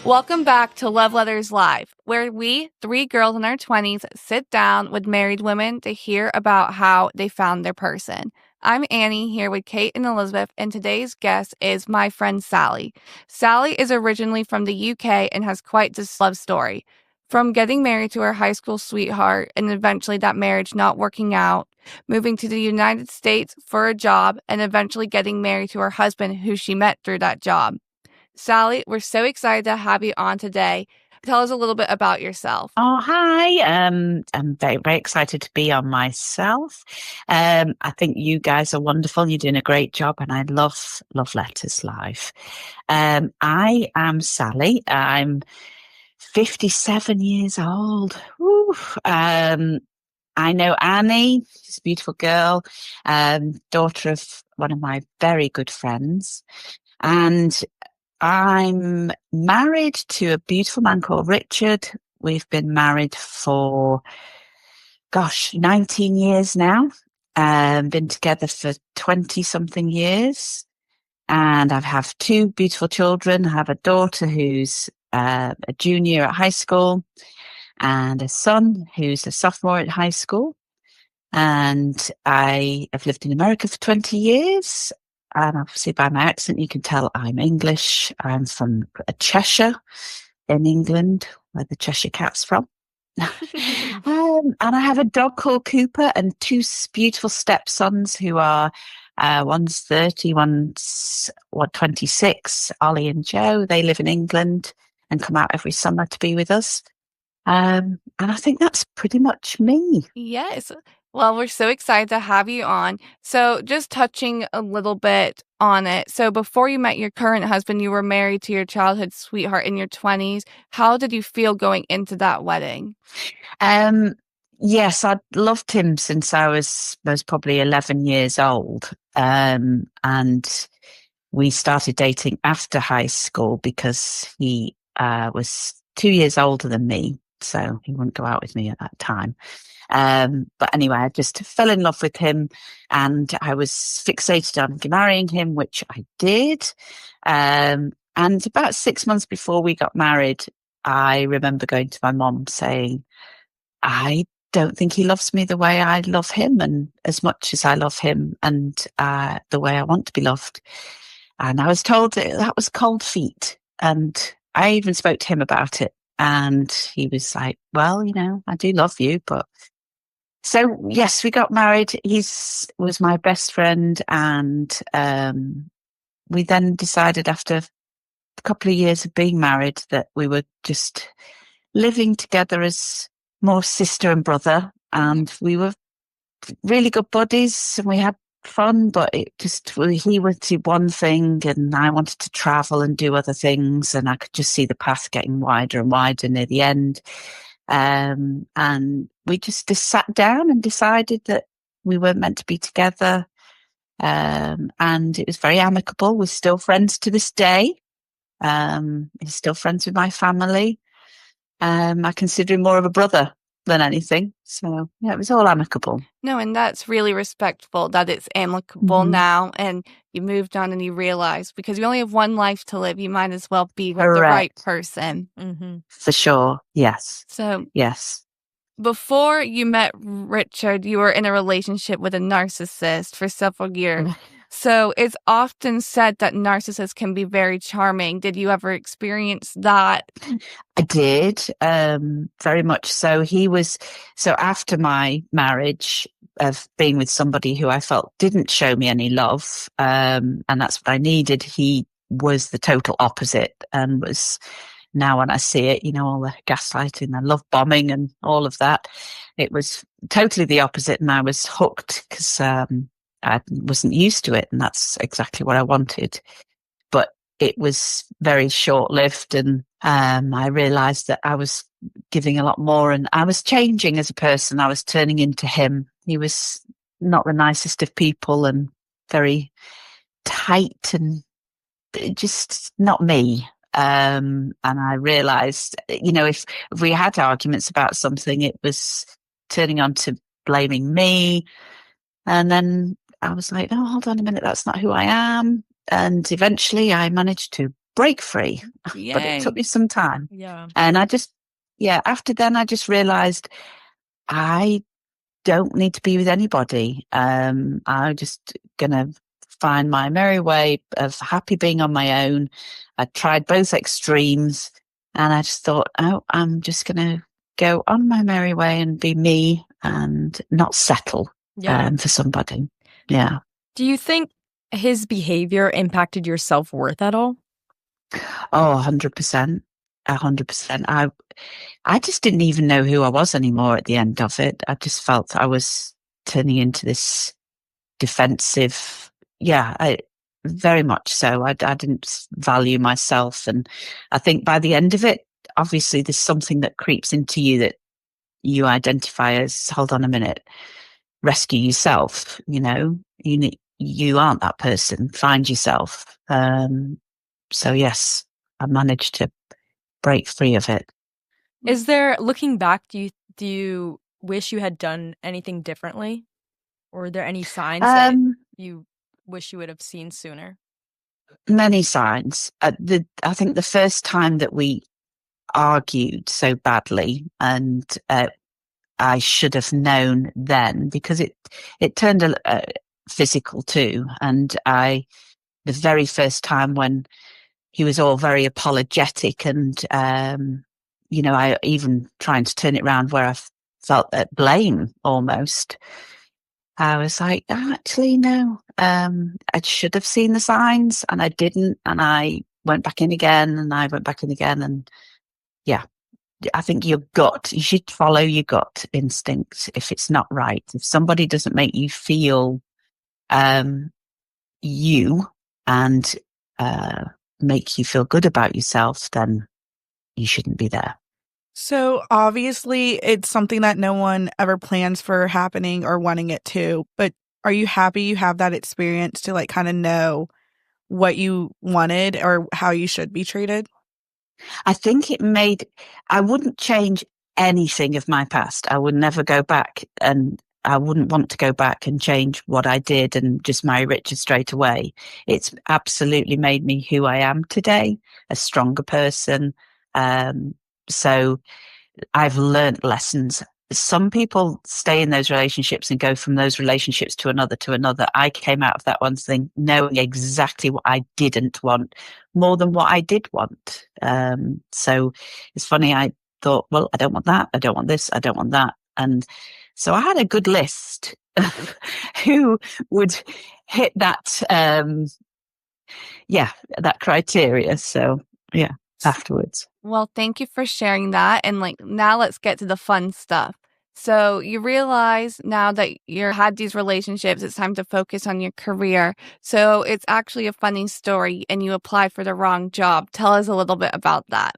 Welcome back to Love Letters Live, where we, three girls in our 20s, sit down with married women to hear about how they found their person. I'm Annie, here with Kate and Elizabeth, and today's guest is my friend Sally. Sally is originally from the UK and has quite this love story. From getting married to her high school sweetheart and eventually that marriage not working out, moving to the United States for a job, and eventually getting married to her husband who she met through that job. Sally, we're so excited to have you on today. Tell us a little bit about yourself. Oh, hi. I'm very, very excited to be on myself. I think you guys are wonderful. You're doing a great job, and I love Love Letters Live. I am Sally. I'm 57 years old. Woo. I know Annie. She's a beautiful girl, daughter of one of my very good friends. And I'm married to a beautiful man called Richard. We've been married for, 19 years now. Been together for 20 something years. And I have two beautiful children. I have a daughter who's a junior at high school and a son who's a sophomore at high school. And I have lived in America for 20 years. And obviously by my accent, you can tell I'm English. I'm from Cheshire in England, where the Cheshire Cat's from. And I have a dog called Cooper and two beautiful stepsons who are, one's 30, one's 26, Ollie and Joe. They live in England and come out every summer to be with us. And I think that's pretty much me. Yes. Well, we're so excited to have you on. So, just touching a little bit on it. So, before you met your current husband, you were married to your childhood sweetheart in your 20s. How did you feel going into that wedding? Um, yes, I'd loved him since I was probably 11 years old. And we started dating after high school because he was 2 years older than me. So he wouldn't go out with me at that time. But anyway, I just fell in love with him and I was fixated on marrying him, which I did. And about 6 months before we got married, I remember going to my mom saying, I don't think he loves me the way I love him and as much as I love him and the way I want to be loved. And I was told that was cold feet. And I even spoke to him about it. And he was like, well, I do love you, but so yes, we got married. Was my best friend. And we then decided after a couple of years of being married that we were just living together as more sister and brother. And we were really good buddies and we had fun, but he wanted one thing and I wanted to travel and do other things. And I could just see the path getting wider and wider near the end. And we just sat down and decided that we weren't meant to be together. And it was very amicable. We're still friends to this day. He's still friends with my family. I consider him more of a brother than anything. So yeah, it was all amicable. No, and that's really respectful that it's amicable now and you moved on and you realized because you only have one life to live, you might as well be with the right person. For sure. Yes. So, yes. Before you met Richard, you were in a relationship with a narcissist for several years. So it's often said that narcissists can be very charming. Did you ever experience that? I did, very much so. So after my marriage of being with somebody who I felt didn't show me any love, and that's what I needed, he was the total opposite and was, now when I see it, all the gaslighting, the love bombing and all of that, it was totally the opposite. And I was hooked because, I wasn't used to it, and that's exactly what I wanted. But it was very short-lived, and I realized that I was giving a lot more, and I was changing as a person. I was turning into him. He was not the nicest of people, and very tight, and just not me. And I realized, if we had arguments about something, it was turning on to blaming me, and then I was like, oh, hold on a minute, that's not who I am. And eventually I managed to break free, but it took Yay. me some time. Yeah. And after then, I just realized I don't need to be with anybody. I'm just going to find my merry way of happy being on my own. I tried both extremes and I just thought, oh, I'm just going to go on my merry way and be me and not settle Yeah. for somebody. Yeah. Do you think his behavior impacted your self-worth at all? Oh, 100%. 100%. I just didn't even know who I was anymore at the end of it. I just felt I was turning into this defensive. Yeah, very much so. I didn't value myself. And I think by the end of it, obviously there's something that creeps into you that you identify as, hold on a minute, rescue yourself. You aren't that person. Find yourself. So yes, I managed to break free of it. Is there, looking back, do you wish you had done anything differently? Or are there any signs that you wish you would have seen sooner? Many signs. I think the first time that we argued so badly, and I should have known then because it turned physical too. And the very first time when he was all very apologetic and I even trying to turn it around where I felt that blame almost. I was like, oh, actually, no. I should have seen the signs and I didn't. And I went back in again and I went back in again. And yeah, I think you should follow your gut instinct if it's not right. If somebody doesn't make you feel you and make you feel good about yourself, then you shouldn't be there. So obviously it's something that no one ever plans for happening or wanting it to, but are you happy you have that experience to like kind of know what you wanted or how you should be treated? I think I wouldn't change anything of my past. I would never go back and I wouldn't want to go back and change what I did and just marry Richard straight away. It's absolutely made me who I am today, a stronger person. So I've learned lessons. Some people stay in those relationships and go from those relationships to another to another. I came out of that one thing knowing exactly what I didn't want more than what I did want. So it's funny. I thought, well, I don't want that. I don't want this. I don't want that. And so I had a good list of who would hit that, that criteria. So yeah, afterwards. Well, thank you for sharing that. And now let's get to the fun stuff. So you realize now that you've had these relationships, it's time to focus on your career. So it's actually a funny story and you applied for the wrong job. Tell us a little bit about that.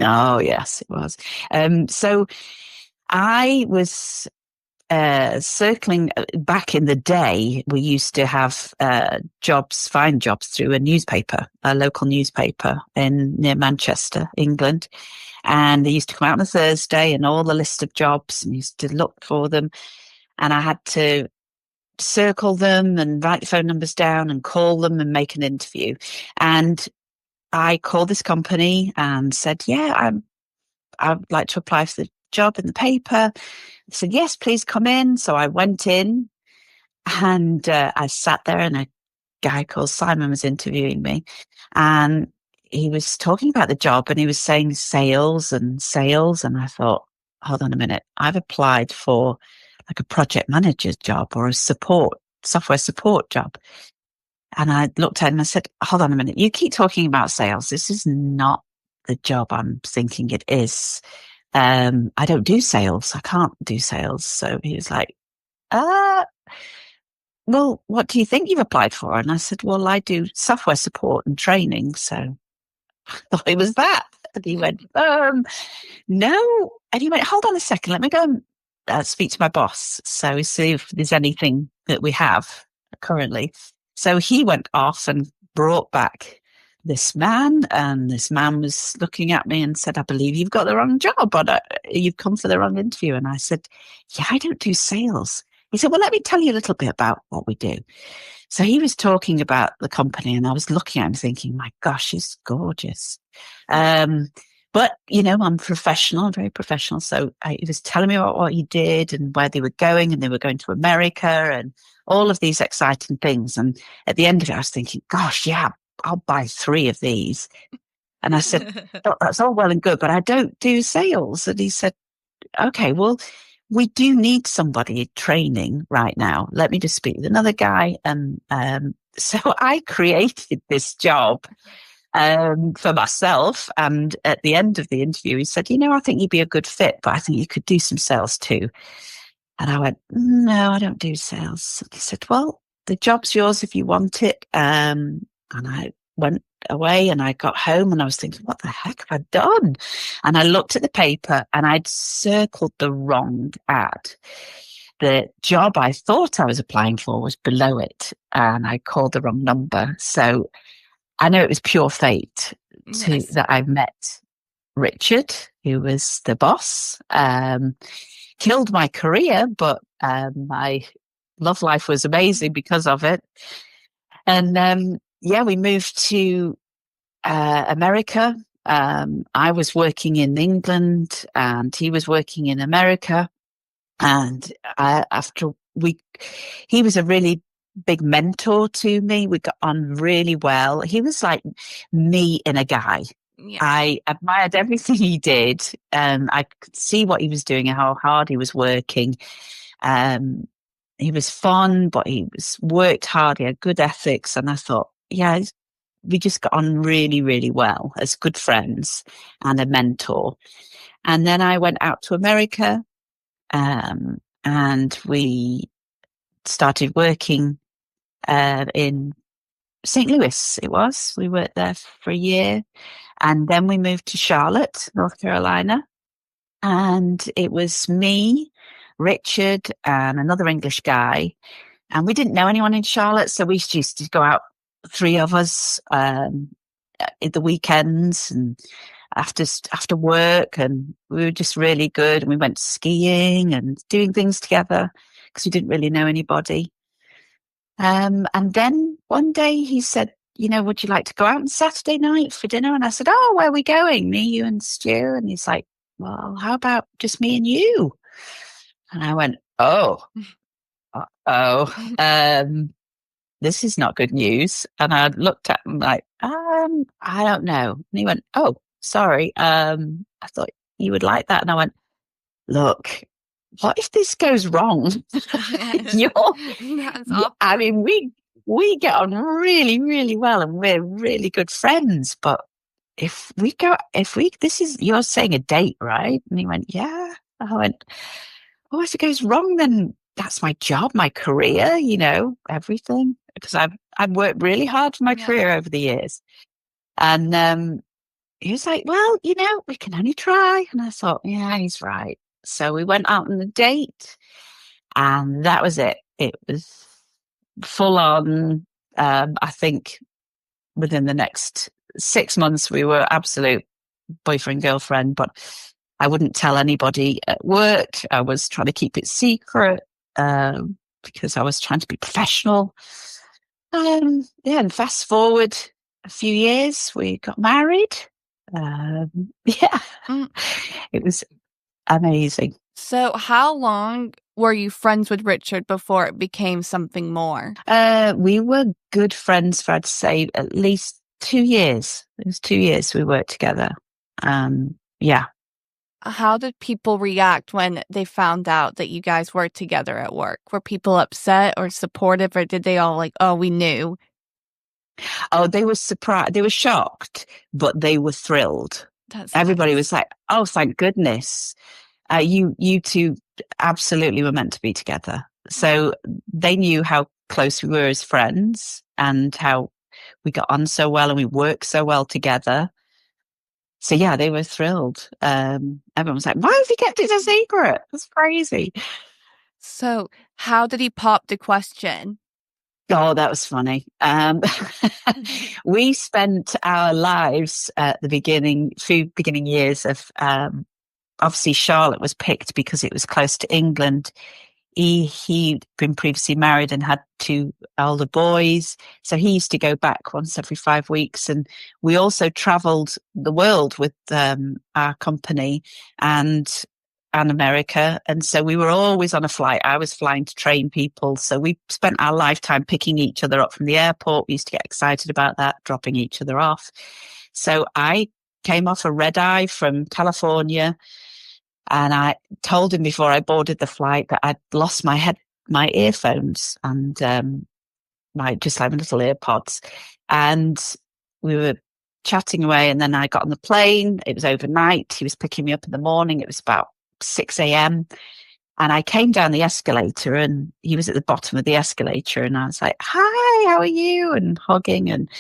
Oh, yes, it was. So I was circling back in the day. We used to have find jobs through a local newspaper near Manchester, England. And they used to come out on a Thursday and all the list of jobs and used to look for them. And I had to circle them and write the phone numbers down and call them and make an interview. And I called this company and said, yeah, I'd like to apply for the job in the paper. I said, yes, please come in. So I went in and I sat there and a guy called Simon was interviewing me and he was talking about the job and he was saying sales and sales. And I thought, hold on a minute. I've applied for like a project manager's job or a software support job. And I looked at him and I said, hold on a minute. You keep talking about sales. This is not the job I'm thinking it is. I don't do sales. I can't do sales. So he was like, well, what do you think you've applied for? And I said, well, I do software support and training. So I thought it was that. And he went, no. And he went, hold on a second. Let me go and speak to my boss. So see if there's anything that we have currently. So he went off and brought back this man, and this man was looking at me and said, I believe you've got the wrong job, or you've come for the wrong interview. And I said, yeah, I don't do sales. he said, well, let me tell you a little bit about what we do. So he was talking about the company, and I was looking at him thinking, my gosh, she's gorgeous. But, I'm professional, very professional. So he was telling me about what he did and where they were going, and they were going to America and all of these exciting things. And at the end of it, I was thinking, gosh, yeah, I'll buy 3 of these. And I said, oh, that's all well and good, but I don't do sales. And he said, okay, well, we do need somebody training right now. Let me just speak with another guy. And so I created this job for myself. And at the end of the interview, he said, I think you'd be a good fit, but I think you could do some sales too. And I went, no, I don't do sales. And he said, well, the job's yours if you want it. And I went away and I got home and I was thinking, what the heck have I done? And I looked at the paper and I'd circled the wrong ad. The job I thought I was applying for was below it, and I called the wrong number. So I know it was pure fate that I met Richard, who was the boss. Killed my career, but my love life was amazing because of it. And we moved to America. I was working in England and he was working in America. And he was a really big mentor to me. We got on really well. He was like me in a guy. Yeah. I admired everything he did. I could see what he was doing and how hard he was working. He was fun, but he worked hard. He had good ethics. And I thought, yeah, we just got on really, really well as good friends and a mentor. And then I went out to America, and we started working in St. Louis. We worked there for a year. And then we moved to Charlotte, North Carolina. And it was me, Richard, and another English guy. And we didn't know anyone in Charlotte. So we used to go out, 3 of us, at the weekends and after work. And we were just really good. And we went skiing and doing things together because we didn't really know anybody. And then one day he said, would you like to go out on Saturday night for dinner? And I said, oh, where are we going? Me, you and Stu. And he's like, well, how about just me and you? And I went, this is not good news. And I looked at him like, I don't know. And he went, oh, sorry. I thought you would like that. And I went, look, what if this goes wrong? I mean, we get on really, really well and we're really good friends. But you're saying a date, right? And he went, yeah. I went, oh, if it goes wrong, then that's my job, my career, everything. Because I've worked really hard for my career over the years. And he was like, well, we can only try. And I thought, yeah, he's right. So we went out on a date and that was it. It was full on. I think within the next 6 months, we were absolute boyfriend, girlfriend, but I wouldn't tell anybody at work. I was trying to keep it secret because I was trying to be professional. And fast forward a few years, we got married. It was amazing. So how long were you friends with Richard before it became something more? We were good friends for, I'd say, at least 2 years. It was 2 years we worked together. How did people react when they found out that you guys worked together at work? Were people upset or supportive, or did they all like, oh, we knew? Oh, they were surprised. They were shocked, but they were thrilled. Everybody was like, oh, thank goodness. You two absolutely were meant to be together. So they knew how close we were as friends and how we got on so well and we worked so well together. So yeah, they were thrilled. Everyone was like, why have you kept it a secret? That's crazy. So how did he pop the question? Oh, that was funny. We spent our lives at the beginning years of, obviously Charlotte was picked because it was close to England. he'd been previously married and had 2 older boys. So he used to go back once every 5 weeks. And we also traveled the world with our company and America. And so we were always on a flight. I was flying to train people. So we spent our lifetime picking each other up from the airport. We used to get excited about that, dropping each other off. So I came off a red eye from California, and I told him before I boarded the flight that I'd lost my earphones and just like my little AirPods. And we were chatting away, and then I got on the plane. It was overnight. He was picking me up in the morning. It was about 6 a.m. And I came down the escalator, and he was at the bottom of the escalator, and I was like, "Hi, how are you?" and hugging, and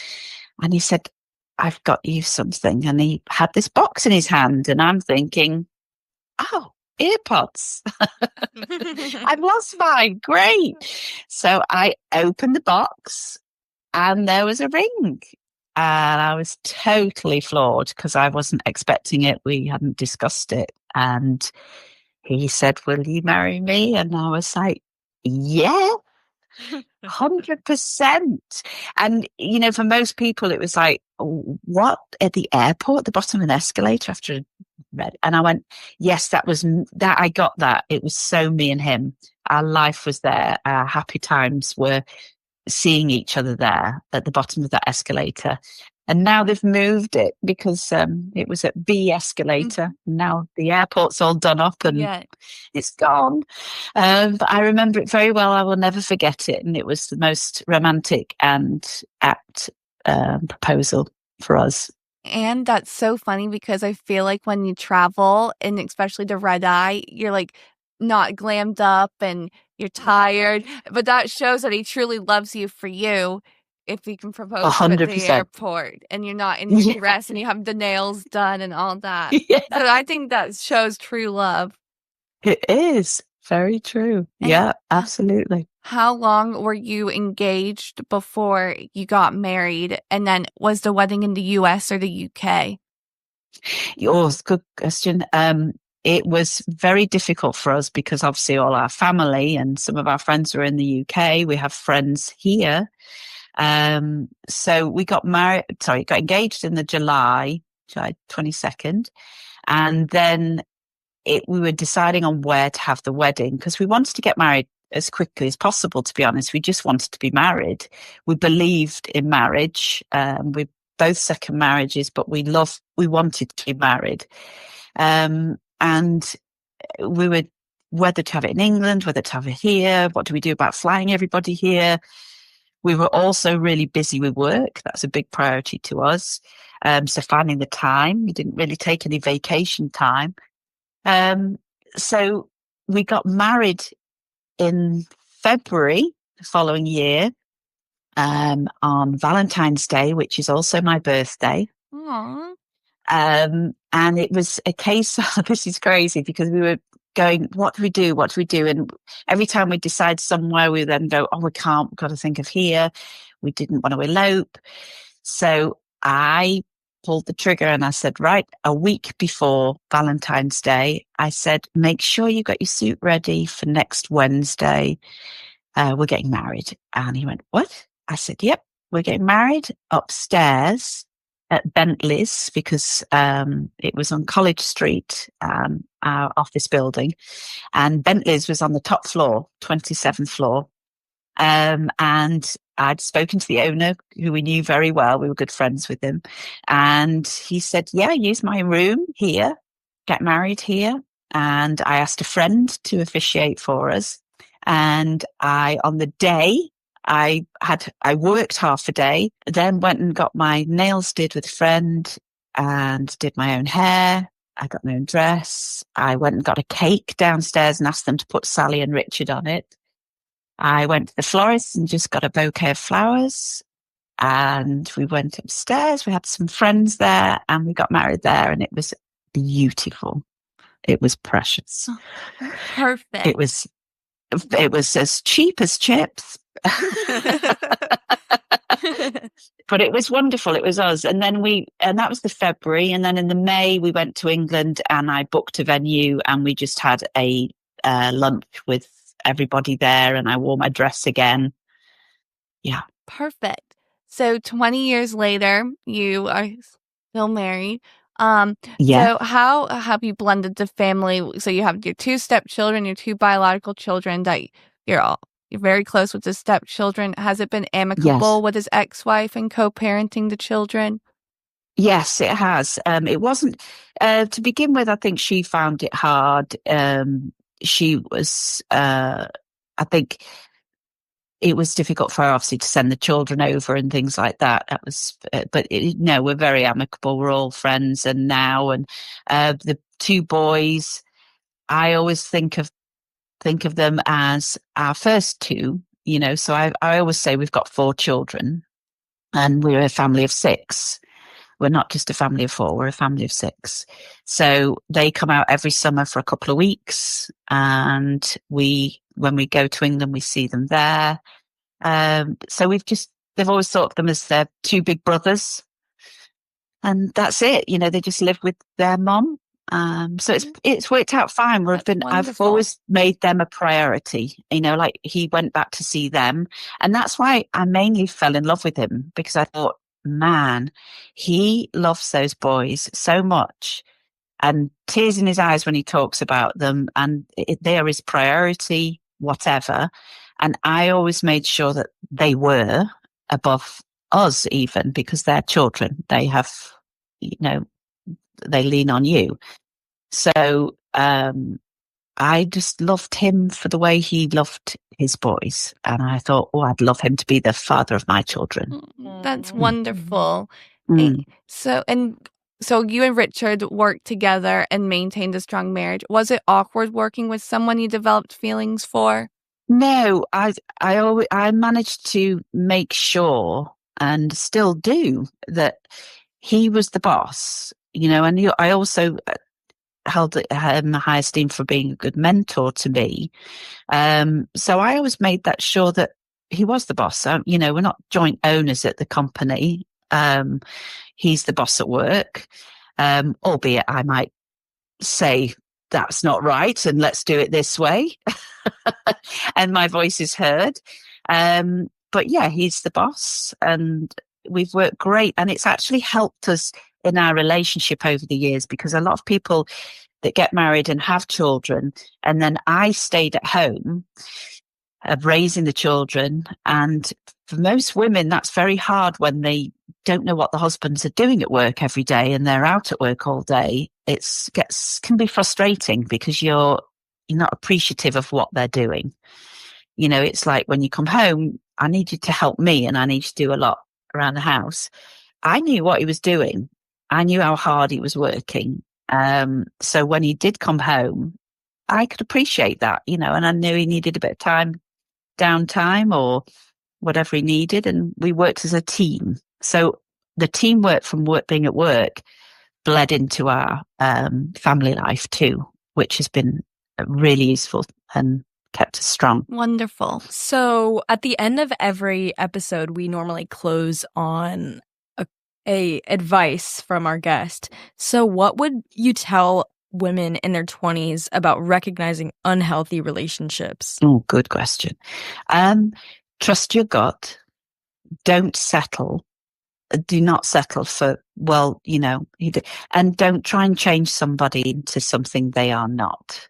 he said, "I've got you something." And he had this box in his hand, and I'm thinking, "Oh, earpods." I've lost mine. Great. So I opened the box, and there was a ring. And I was totally floored because I wasn't expecting it. We hadn't discussed it. And he said, "Will you marry me?" And I was like, "Yeah, 100%. And, for most people, it was like, what, at the airport, at the bottom of an escalator after a red? And I went, yes, that was that. I got that. It was so me and him. Our life was there. Our happy times were seeing each other there at the bottom of that escalator. And now they've moved it because it was at B escalator. Now the airport's all done up and it's gone. But I remember it very well. I will never forget it. And it was the most romantic and apt proposal for us. And that's so funny because I feel like when you travel, and especially the red eye, you're like not glammed up and you're tired. But that shows that he truly loves you for you. If he can propose to you at the airport and you're not in your dress and you have the nails done and all that. Yeah. So I think that shows true love. It is very true. And yeah, absolutely. How long were you engaged before you got married? And then was the wedding in the US or the UK? Yours, good question. It was very difficult for us because obviously all our family and some of our friends were in the UK. We have friends here. So we got engaged in the July 22nd. And then we were deciding on where to have the wedding because we wanted to get married as quickly as possible, to be honest. We just wanted to be married. We believed in marriage. We both second marriages, but we wanted to be married. And we were whether to have it in England, whether to have it here. What do we do about flying everybody here? We were also really busy with work. That's a big priority to us. So finding the time, we didn't really take any vacation time. So we got married in February the following year, on Valentine's Day, which is also my birthday. Aww. And it was a case of, this is crazy because we were going, what do we do? What do we do? And every time we decide somewhere, we then go, oh, we can't, we've got to think of here. We didn't want to elope. So I pulled the trigger and I said, right, a week before Valentine's Day, I said, make sure you got your suit ready for next Wednesday. We're getting married. And he went, what? I said, yep, we're getting married upstairs at Bentley's because it was on College Street, our office building, and Bentley's was on the top floor, 27th floor. And I'd spoken to the owner, who we knew very well. We were good friends with him. And he said, yeah, use my room here, get married here. And I asked a friend to officiate for us. And on the day, I worked half a day, then went and got my nails did with a friend and did my own hair. I got my own dress. I went and got a cake downstairs and asked them to put Sally and Richard on it. I went to the florist and just got a bouquet of flowers. And we went upstairs. We had some friends there and we got married there. And it was beautiful. It was precious. Perfect. It was as cheap as chips. But it was wonderful. It was us. And then and that was the February. And then in the May, we went to England and I booked a venue and we just had a lunch with everybody there, and I wore my dress again. Yeah. Perfect. So 20 years later, you are still married. Yeah. So how have you blended the family? So you have your two stepchildren, your two biological children that you're very close with the stepchildren. Has it been amicable Yes. with his ex-wife and co-parenting the children? Yes, it has. It wasn't, to begin with, I think she found it hard. She was, I think it was difficult for her, obviously, to send the children over and things like that. That was, no, we're very amicable. We're all friends. And now, and the two boys, I always think of them as our first two. So I always say we've got 4 children, and we're a family of 6. We're not just a family of 4, we're a family of 6. So they come out every summer for a couple of weeks, and when we go to England, we see them there. So they've always thought of them as their 2 big brothers, and that's it. They just live with their mom. So it's worked out fine. I've always made them a priority. Like he went back to see them, and that's why I mainly fell in love with him, because I thought, man, he loves those boys so much, and tears in his eyes when he talks about them, and they are his priority, whatever. And I always made sure that they were above us, even because they're children. They have, they lean on you. So I just loved him for the way he loved his boys. And I thought, I'd love him to be the father of my children. That's wonderful. Mm. So you and Richard worked together and maintained a strong marriage. Was it awkward working with someone you developed feelings for? No, I managed to make sure, and still do, that he was the boss, and I also held him high esteem for being a good mentor to me. So I always made that sure that he was the boss. We're not joint owners at the company. He's the boss at work, albeit I might say that's not right and let's do it this way. And my voice is heard. But yeah, he's the boss, and we've worked great. And it's actually helped us in our relationship over the years, because a lot of people that get married and have children, and then I stayed at home of raising the children. And for most women, that's very hard when they don't know what the husbands are doing at work every day, and they're out at work all day. Can be frustrating, because you're not appreciative of what they're doing. It's like when you come home, I need you to help me, and I need you to do a lot around the house. I knew what he was doing. I knew how hard he was working. So when he did come home, I could appreciate that, and I knew he needed a bit of downtime or whatever he needed. And we worked as a team. So the teamwork from being at work bled into our family life too, which has been really useful and kept us strong. Wonderful. So at the end of every episode, we normally close on a advice from our guest. So what would you tell women in their 20s about recognizing unhealthy relationships? Oh, good question. Trust your gut. Don't settle. Do not settle for, and don't try and change somebody into something they are not.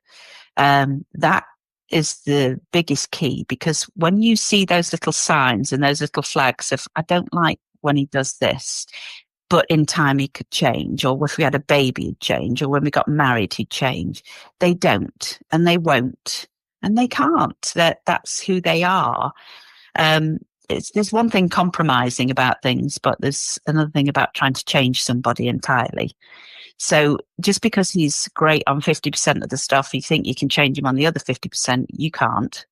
That is the biggest key, because when you see those little signs and those little flags of, I don't like when he does this, but in time he could change, or if we had a baby he'd change, or when we got married he'd change. They don't, and they won't, and they can't. That's who they are. There's one thing compromising about things, but there's another thing about trying to change somebody entirely. So just because he's great on 50% of the stuff, you think you can change him on the other 50%, you can't.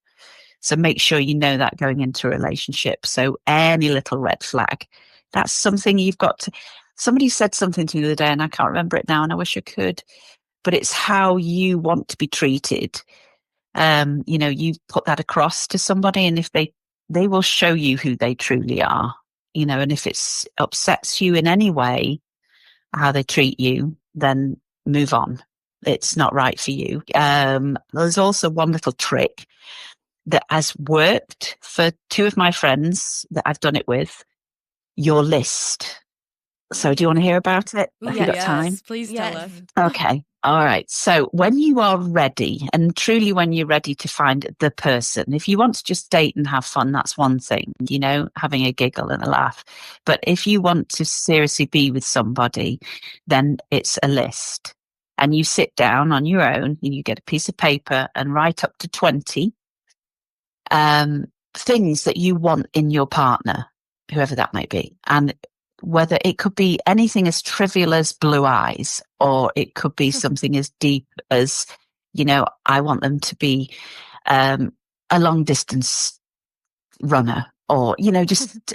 So make sure you know that going into a relationship. So any little red flag, that's something you've got to. Somebody said something to me the other day, and I can't remember it now, and I wish I could, but it's how you want to be treated. You put that across to somebody, and if they will show you who they truly are, and if it upsets you in any way, how they treat you, then move on. It's not right for you. There's also one little trick that has worked for two of my friends that I've done it with, your list. So do you want to hear about it? Have you got time? Please tell us. Okay. All right. So when you are ready, and truly when you're ready to find the person, if you want to just date and have fun, that's one thing, having a giggle and a laugh. But if you want to seriously be with somebody, then it's a list. And you sit down on your own and you get a piece of paper and write up to 20 things that you want in your partner, whoever that might be. And whether it could be anything as trivial as blue eyes, or it could be something as deep as, I want them to be a long distance runner, or, just,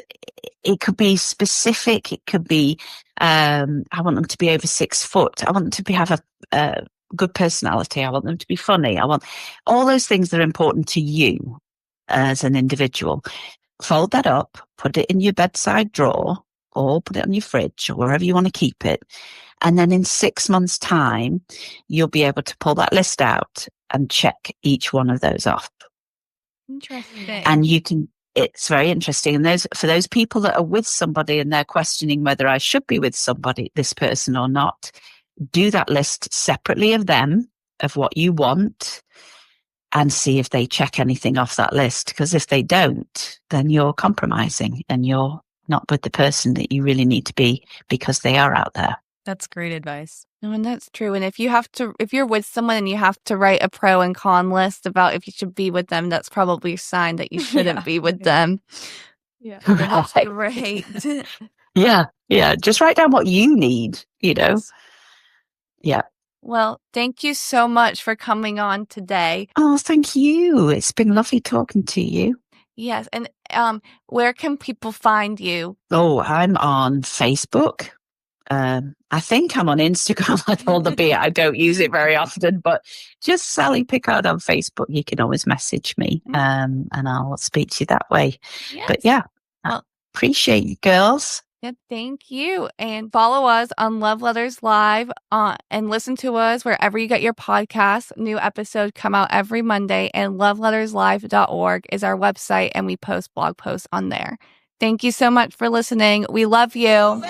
it could be specific. It could be, I want them to be over 6 foot. I want them to have a good personality. I want them to be funny. I want all those things that are important to you as an individual. Fold that up, put it in your bedside drawer, or put it on your fridge, or wherever you want to keep it. And then in 6 months' time, you'll be able to pull that list out and check each one of those off. Interesting. And it's very interesting. And for those people that are with somebody and they're questioning whether I should be with this person or not, do that list separately of them, of what you want, and see if they check anything off that list. Because if they don't, then you're compromising and you're not with the person that you really need to be, because they are out there. That's great advice. No, and that's true. And if you're with someone and you have to write a pro and con list about if you should be with them, that's probably a sign that you shouldn't be with them. Yeah. That's great. Yeah. Just write down what you need, Yes. Yeah. Well, thank you so much for coming on today. Oh, thank you. It's been lovely talking to you. Yes. And where can people find you? Oh, I'm on Facebook. I think I'm on Instagram. I told the beer I don't use it very often, but just Sally Pickard on Facebook. You can always message me, and I'll speak to you that way. Yes. But yeah, I appreciate you, girls. Yeah, thank you. And follow us on Love Letters Live and listen to us wherever you get your podcasts. New episodes come out every Monday, and loveletterslive.org is our website, and we post blog posts on there. Thank you so much for listening. We love you.